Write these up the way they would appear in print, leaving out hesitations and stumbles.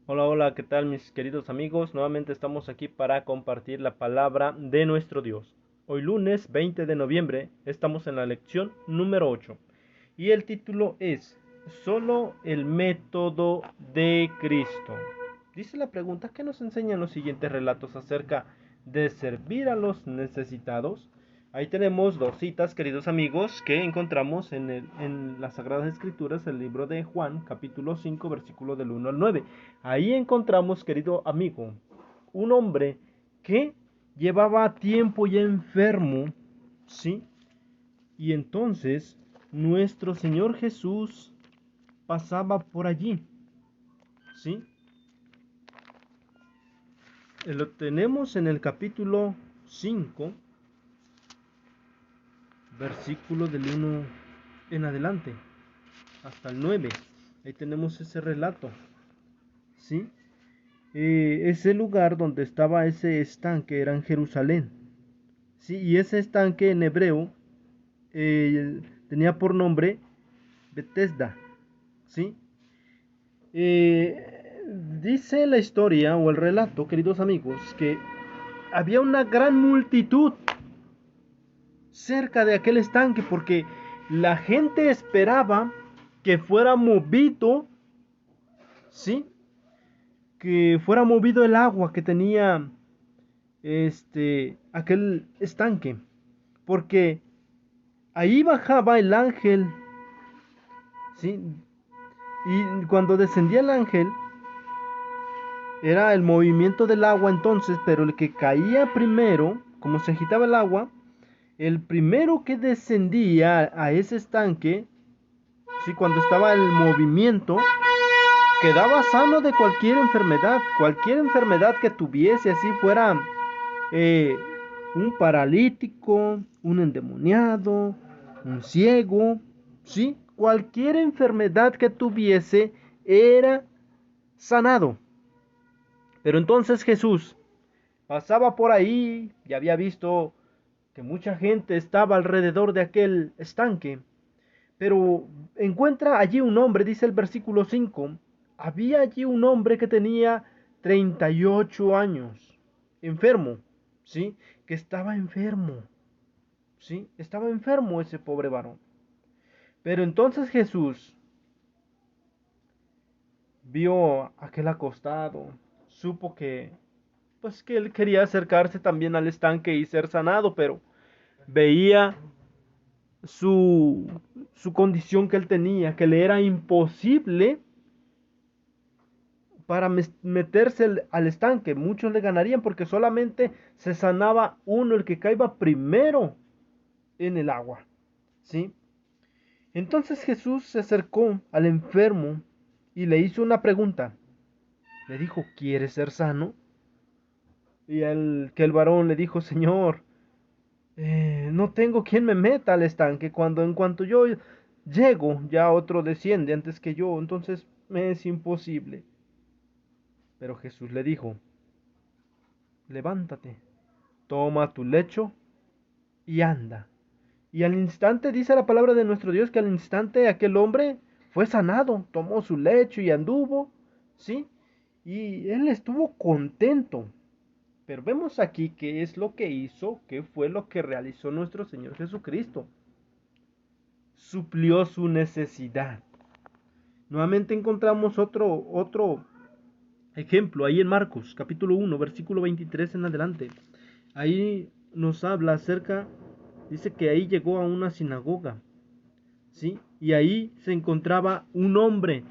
Hola, hola, ¿qué tal mis queridos amigos? Nuevamente estamos aquí para compartir la palabra de nuestro Dios. Hoy lunes 20 de noviembre estamos en la lección número 8 y el título es Solo el método de Cristo. Dice la pregunta, ¿qué nos enseñan los siguientes relatos acerca de servir a los necesitados? Ahí tenemos dos citas, queridos amigos, que encontramos en las Sagradas Escrituras, el libro de Juan, capítulo 5, versículo del 1 al 9. Ahí encontramos, querido amigo, un hombre que llevaba tiempo ya enfermo, ¿sí? Y entonces nuestro Señor Jesús pasaba por allí, ¿sí? Lo tenemos en el capítulo 5, versículo del 1 en adelante, hasta el 9. Ahí tenemos ese relato, ¿sí? Ese lugar donde estaba ese estanque era en Jerusalén, ¿sí? Y ese estanque en hebreo tenía por nombre Bethesda, ¿sí? Dice la historia o el relato, queridos amigos, que había una gran multitud cerca de aquel estanque porque la gente esperaba que fuera movido, ¿sí? Que fuera movido el agua que tenía aquel estanque, porque ahí bajaba el ángel, ¿sí? Y cuando descendía el ángel era el movimiento del agua entonces, pero el que caía primero, como se agitaba el agua, el primero que descendía a ese estanque, ¿sí? Cuando estaba el movimiento, quedaba sano de cualquier enfermedad que tuviese, así fuera eh, un paralítico, un endemoniado, un ciego, ¿sí? Cualquier enfermedad que tuviese era sanado. Pero entonces Jesús pasaba por ahí y había visto que mucha gente estaba alrededor de aquel estanque, pero encuentra allí un hombre, dice el versículo 5. Había allí un hombre que tenía 38 años, enfermo, ¿sí? Que estaba enfermo, ¿sí? Estaba enfermo ese pobre varón. Pero entonces Jesús vio aquel acostado, supo que él quería acercarse también al estanque y ser sanado, pero veía su, su condición que él tenía, que le era imposible para meterse al estanque. Muchos le ganarían porque solamente se sanaba uno, el que caiba primero en el agua, ¿sí? Entonces Jesús se acercó al enfermo y le hizo una pregunta. Le dijo, ¿quieres ser sano? Y el varón le dijo, Señor, no tengo quien me meta al estanque. En cuanto yo llego, ya otro desciende antes que yo, entonces me es imposible. Pero Jesús le dijo, levántate, toma tu lecho y anda. Y al instante dice la palabra de nuestro Dios que al instante aquel hombre fue sanado, tomó su lecho y anduvo, ¿sí? Y él estuvo contento. Pero vemos aquí qué es lo que hizo, qué fue lo que realizó nuestro Señor Jesucristo. Suplió su necesidad. Nuevamente encontramos otro ejemplo ahí en Marcos, capítulo 1, versículo 23 en adelante. Ahí nos habla acerca, dice que ahí llegó a una sinagoga, ¿sí? Y ahí se encontraba un hombre,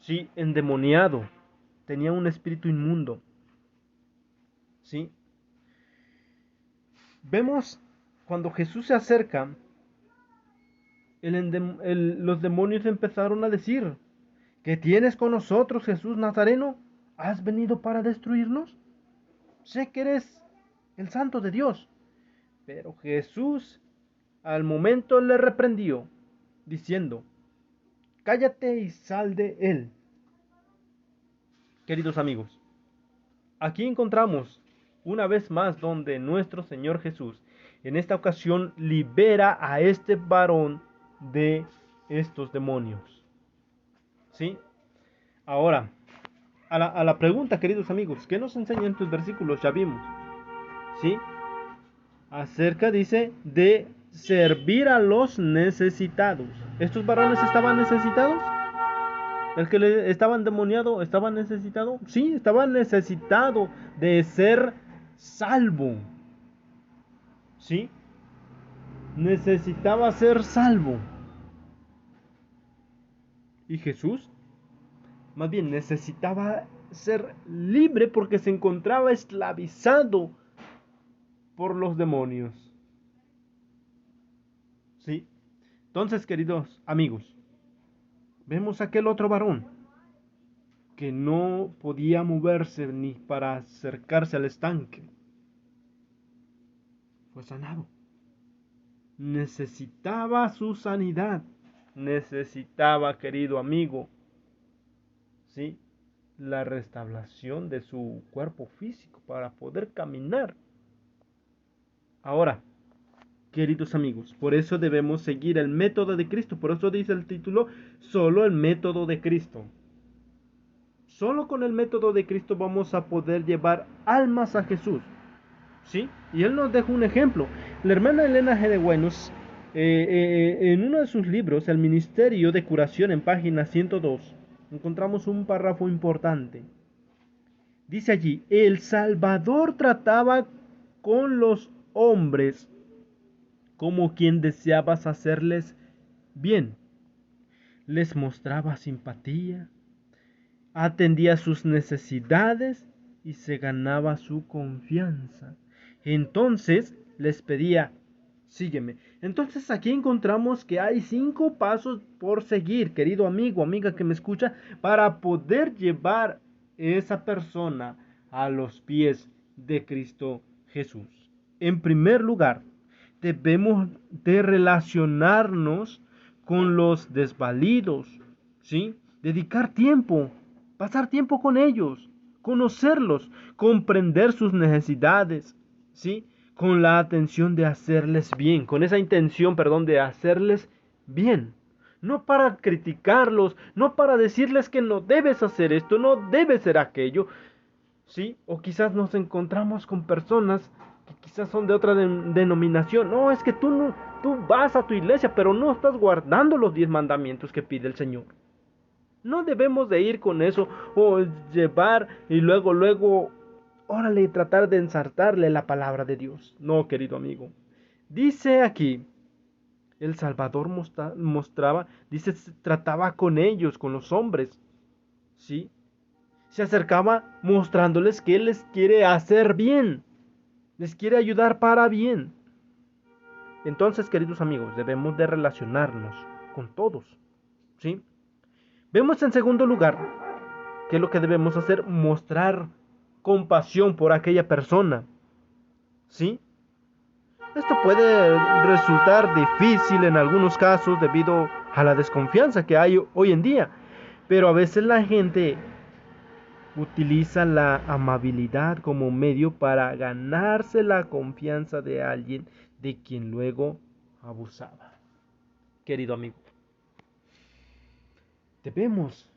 ¿sí? Endemoniado, tenía un espíritu inmundo, ¿sí? Vemos cuando Jesús se acerca, los demonios empezaron a decir, ¿qué tienes con nosotros, Jesús Nazareno? ¿Has venido para destruirnos? Sé que eres el santo de Dios. Pero Jesús al momento le reprendió, diciendo, cállate y sal de él. Queridos amigos, aquí encontramos una vez más donde nuestro Señor Jesús en esta ocasión libera a este varón de estos demonios. ¿Sí? Ahora, a la pregunta, queridos amigos, ¿qué nos enseñan estos versículos? Ya vimos, ¿sí? Acerca, dice, de servir a los necesitados. ¿Estos varones estaban necesitados? ¿El que le estaba endemoniado estaba necesitado? Sí, estaba necesitado de ser salvo. ¿Sí? Necesitaba ser salvo. Y Jesús, más bien, necesitaba ser libre porque se encontraba esclavizado por los demonios. ¿Sí? Entonces, queridos amigos, vemos aquel otro varón que no podía moverse ni para acercarse al estanque. Fue sanado. Necesitaba su sanidad. Necesitaba, querido amigo, ¿sí? La restauración de su cuerpo físico para poder caminar. Ahora, queridos amigos, por eso debemos seguir el método de Cristo. Por eso dice el título, solo el método de Cristo. Solo con el método de Cristo vamos a poder llevar almas a Jesús. ¿Sí? Y él nos deja un ejemplo. La hermana Elena G. de Buenos, en uno de sus libros, El Ministerio de Curación, en página 102, encontramos un párrafo importante. Dice allí, el Salvador trataba con los hombres como quien deseaba hacerles bien. Les mostraba simpatía, atendía sus necesidades y se ganaba su confianza. Entonces les pedía, sígueme. Entonces aquí encontramos que hay 5 pasos por seguir, querido amigo, amiga que me escucha, para poder llevar esa persona a los pies de Cristo Jesús. En primer lugar, debemos de relacionarnos con los desvalidos, ¿sí? Dedicar tiempo, pasar tiempo con ellos, conocerlos, comprender sus necesidades, ¿sí? Con la atención de hacerles bien, con esa intención, perdón, de hacerles bien. No para criticarlos, no para decirles que no debes hacer esto, no debes hacer aquello, ¿sí? O quizás nos encontramos con personas que quizás son de otra denominación. No, es que tú no, tú vas a tu iglesia, pero no estás guardando los 10 mandamientos que pide el Señor. No debemos de ir con eso o llevar y luego, órale, tratar de ensartarle la palabra de Dios. No, querido amigo. Dice aquí, el Salvador mostraba, dice, trataba con ellos, con los hombres, ¿sí? Se acercaba mostrándoles que Él les quiere hacer bien, les quiere ayudar para bien. Entonces, queridos amigos, debemos de relacionarnos con todos, ¿sí? Vemos en segundo lugar que lo que debemos hacer, mostrar compasión por aquella persona, ¿sí? Esto puede resultar difícil en algunos casos debido a la desconfianza que hay hoy en día, pero a veces la gente utiliza la amabilidad como medio para ganarse la confianza de alguien de quien luego abusaba. Querido amigo, debemos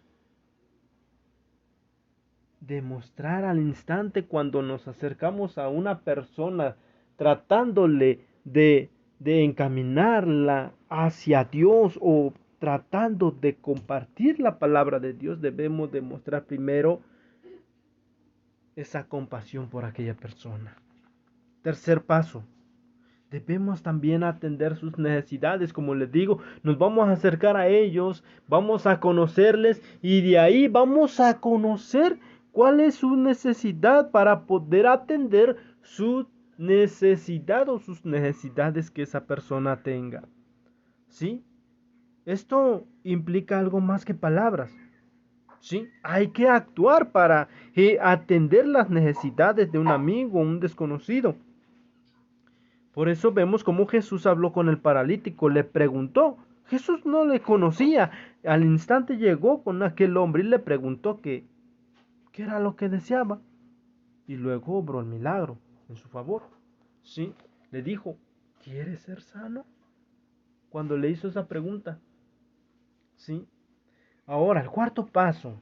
demostrar al instante cuando nos acercamos a una persona tratándole de encaminarla hacia Dios o tratando de compartir la palabra de Dios, debemos demostrar primero esa compasión por aquella persona. Tercer paso, debemos también atender sus necesidades. Como les digo, nos vamos a acercar a ellos, vamos a conocerles y de ahí vamos a conocer cuál es su necesidad para poder atender su necesidad o sus necesidades que esa persona tenga. ¿Sí? Esto implica algo más que palabras. ¿Sí? Hay que actuar para atender las necesidades de un amigo o un desconocido. Por eso vemos cómo Jesús habló con el paralítico, le preguntó. Jesús no le conocía. Al instante llegó con aquel hombre y le preguntó qué era lo que deseaba. Y luego obró el milagro en su favor. ¿Sí? Le dijo, ¿quieres ser sano? Cuando le hizo esa pregunta. ¿Sí? Ahora, el cuarto paso.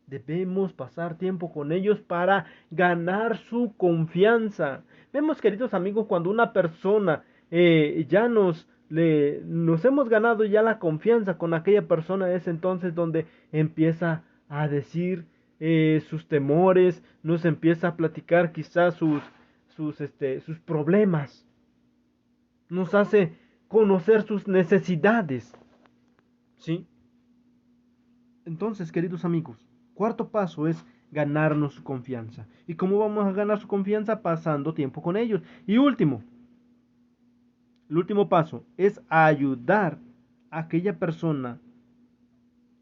Debemos pasar tiempo con ellos para ganar su confianza. Vemos, queridos amigos, cuando una persona ya nos hemos ganado ya la confianza con aquella persona, es entonces donde empieza a decir sus temores, nos empieza a platicar quizás sus problemas, nos hace conocer sus necesidades, ¿sí? Entonces, queridos amigos, cuarto paso es ganarnos su confianza. ¿Y cómo vamos a ganar su confianza? Pasando tiempo con ellos. Y último, el último paso es ayudar a aquella persona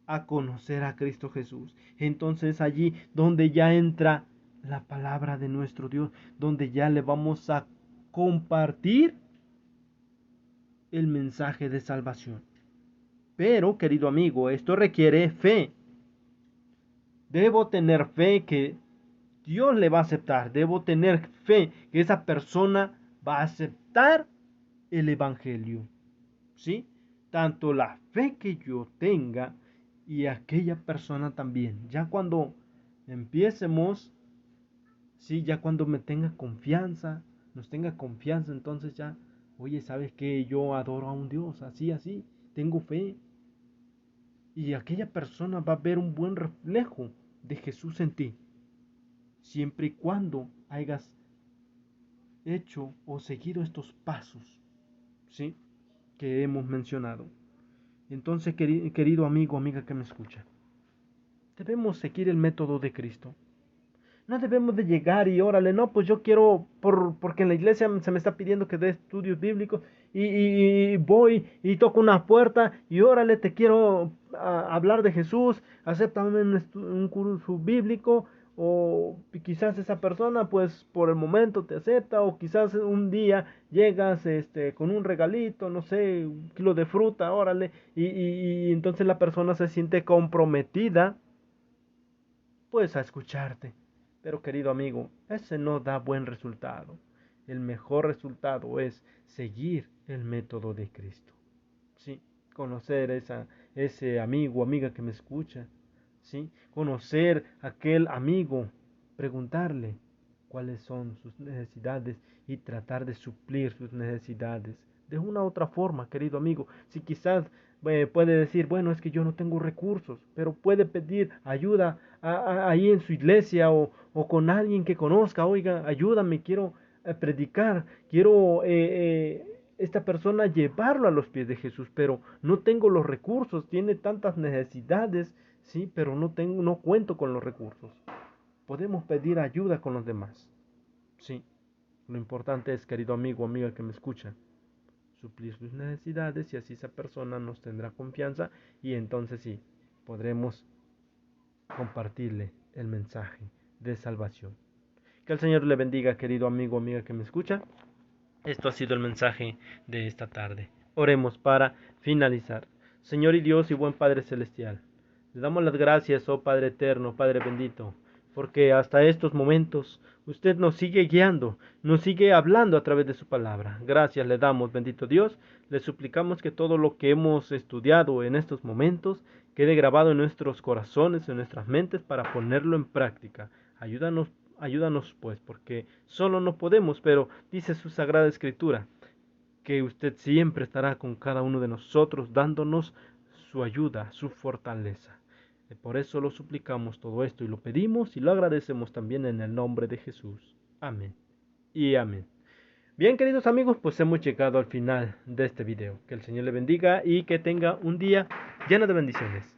a conocer a Cristo Jesús. Entonces allí donde ya entra la palabra de nuestro Dios, donde ya le vamos a compartir el mensaje de salvación. Pero, querido amigo, esto requiere fe. Debo tener fe que Dios le va a aceptar. Debo tener fe que esa persona va a aceptar el Evangelio. ¿Sí? Tanto la fe que yo tenga y aquella persona también. Ya cuando empiecemos, sí, ya cuando me tenga confianza, nos tenga confianza, entonces ya, oye, ¿sabes qué? Yo adoro a un Dios, así, así, tengo fe. Y aquella persona va a ver un buen reflejo de Jesús en ti, siempre y cuando hayas hecho o seguido estos pasos, ¿sí? Que hemos mencionado. Entonces, querido amigo, amiga que me escucha, debemos seguir el método de Cristo. No debemos de llegar y órale, no, pues yo quiero, porque en la iglesia se me está pidiendo que dé estudios bíblicos y voy y toco una puerta y órale, te quiero hablar de Jesús, acéptame un curso bíblico o quizás esa persona pues por el momento te acepta o quizás un día llegas con un regalito, no sé, un kilo de fruta, órale, y entonces la persona se siente comprometida pues a escucharte. Pero querido amigo, ese no da buen resultado. El mejor resultado es seguir el método de Cristo. ¿Sí? Conocer ese amigo o amiga que me escucha. ¿Sí? Conocer aquel amigo, preguntarle cuáles son sus necesidades y tratar de suplir sus necesidades. De una u otra forma, querido amigo, si quizás puede decir, bueno, es que yo no tengo recursos, pero puede pedir ayuda ahí en su iglesia o con alguien que conozca, oiga, ayúdame, quiero predicar, quiero esta persona llevarlo a los pies de Jesús, pero no tengo los recursos, tiene tantas necesidades, sí, pero no cuento con los recursos. Podemos pedir ayuda con los demás, sí. Lo importante es, querido amigo o amiga que me escucha, suplir sus necesidades y así esa persona nos tendrá confianza y entonces sí, podremos compartirle el mensaje de salvación. Que el Señor le bendiga, querido amigo o amiga que me escucha. Esto ha sido el mensaje de esta tarde. Oremos para finalizar. Señor y Dios y buen Padre Celestial, le damos las gracias, oh Padre eterno, Padre bendito, porque hasta estos momentos usted nos sigue guiando, nos sigue hablando a través de su palabra. Gracias le damos, bendito Dios. Le suplicamos que todo lo que hemos estudiado en estos momentos quede grabado en nuestros corazones, en nuestras mentes, para ponerlo en práctica. Ayúdanos pues, porque solo no podemos, pero dice su Sagrada Escritura, que usted siempre estará con cada uno de nosotros, dándonos su ayuda, su fortaleza. Por eso lo suplicamos todo esto y lo pedimos y lo agradecemos también en el nombre de Jesús. Amén y amén. Bien, queridos amigos, pues hemos llegado al final de este video. Que el Señor le bendiga y que tenga un día lleno de bendiciones.